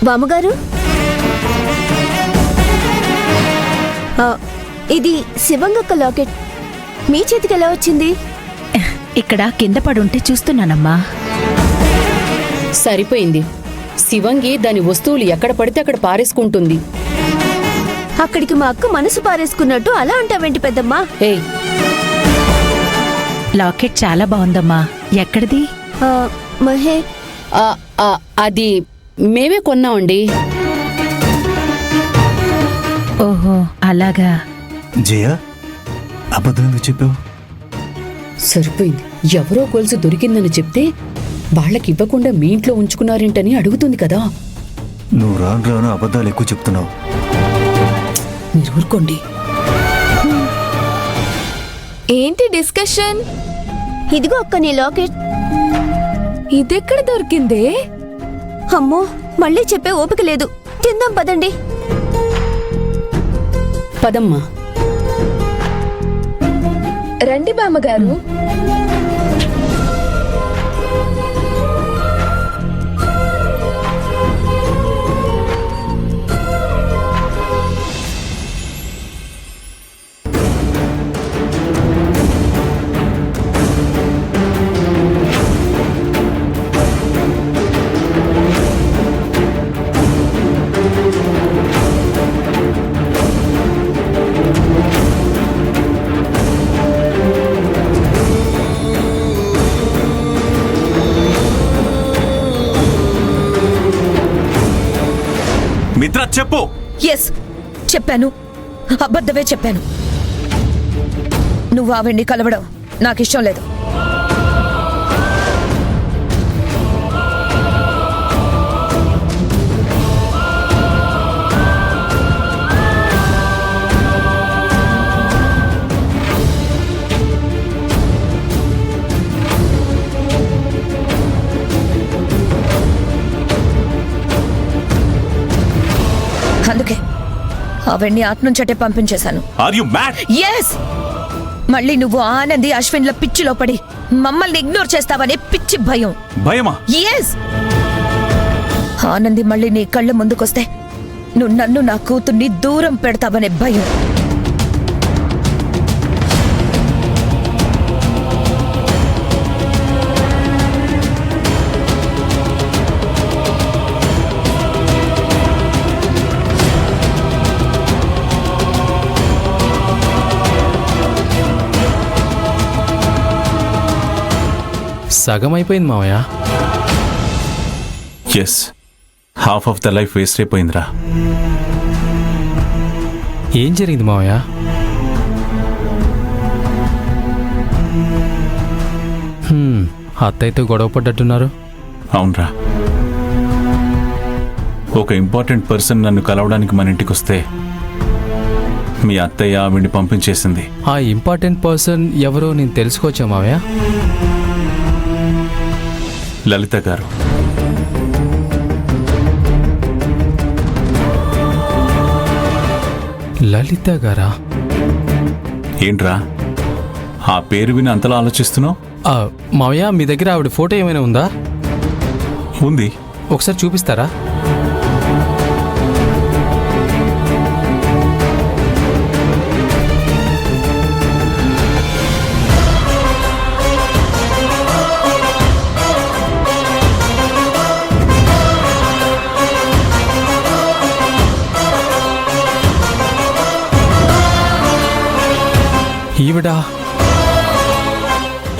బామ్మగారు, ఇది శివంగక్క లాకెట్ మీ చేతికి ఎలా వచ్చింది? ఇక్కడ కింద పడుంటే చూస్తున్నానమ్మా. సరిపోయింది. శివంగి దాని వస్తువులు ఎక్కడ పడితే అక్కడ పారేసుకుంటుంది. అక్కడికి మా అక్క మనసు పారేసుకున్నట్టు అలా అంటావేంటి పెద్దమ్మా? ఏయ్, లాకెట్ చాలా బాగుందమ్మా. ఎక్కడిది? మహే, అది మేమే కొన్నామండి. ఓహో, అలాగా. జయ, అబద్ధం ఎందుకు చెప్పావు? సరిపోయింది. ఎవరో గొలుసు దొరికిందని చెప్తే వాళ్ళకివ్వకుండా మీ ఇంట్లో ఉంచుకున్నారేంటని అడుగుతుంది కదా. నువ్వు రాను రాను అబద్ధాలు ఎక్కువ చెప్తున్నావు. మీరు ఊరుకోండి. ఏంటి డిస్కషన్? ఇదిగో అక్క నీ లాకెట్. ఇదెక్కడ దొరికిందే? అమ్మో, మళ్ళీ చెప్పే ఓపిక లేదు. తిందాం పదండి. పదమ్మా. రండి బామ్మగారు. మిత్ర, చెప్పు. ఎస్, చెప్పాను. అబద్ధమే చెప్పాను. నువ్వు ఆవిడ్ని కలవడం నాకిష్టం లేదు. అందుకే ఆవిడ్ని ఆత్నుంచటే పంపించేశాను. Are you mad? ఎస్, మళ్ళీ నువ్వు ఆనంది అశ్విన్ల పిచ్చిలో పడి మమ్మల్ని ఇగ్నోర్ చేస్తావనే పిచ్చి భయం. భయమా? ఎస్, ఆనంది మళ్ళీ నీ కళ్ళ ముందుకొస్తే నువ్వు నన్ను నా కూతుర్ని దూరం పెడతావనే భయం. సగం అయిపోయింది మావయ్య. Yes, half of the life waste అయిపోయిందిరా. ఏం జరిగింది మావయ్య? అత్తయ్యతో గొడవ పడ్డట్టున్నారు. అవునరా, ఒక ఇంపార్టెంట్ పర్సన్ నన్ను కలవడానికి మన ఇంటికి వస్తే మీ అత్తయ్య ఆవిడ్ని పంపించేసింది. ఆ ఇంపార్టెంట్ పర్సన్ ఎవరో నేను తెలుసుకోవచ్చా మావయ్య? లలిత గారు. లలిత గారా? ఏంట్రా ఆ పేరు విని అంతలా ఆలోచిస్తున్నావు? మావయ్య, మీ దగ్గర ఆవిడ ఫోటో ఏమైనా ఉందా? ఉంది. ఒకసారి చూపిస్తారా?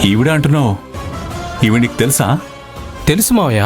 ఈవిడ అంటున్నావు? ఈవిడ నీకు తెలుసా? తెలుసు మావయ్య.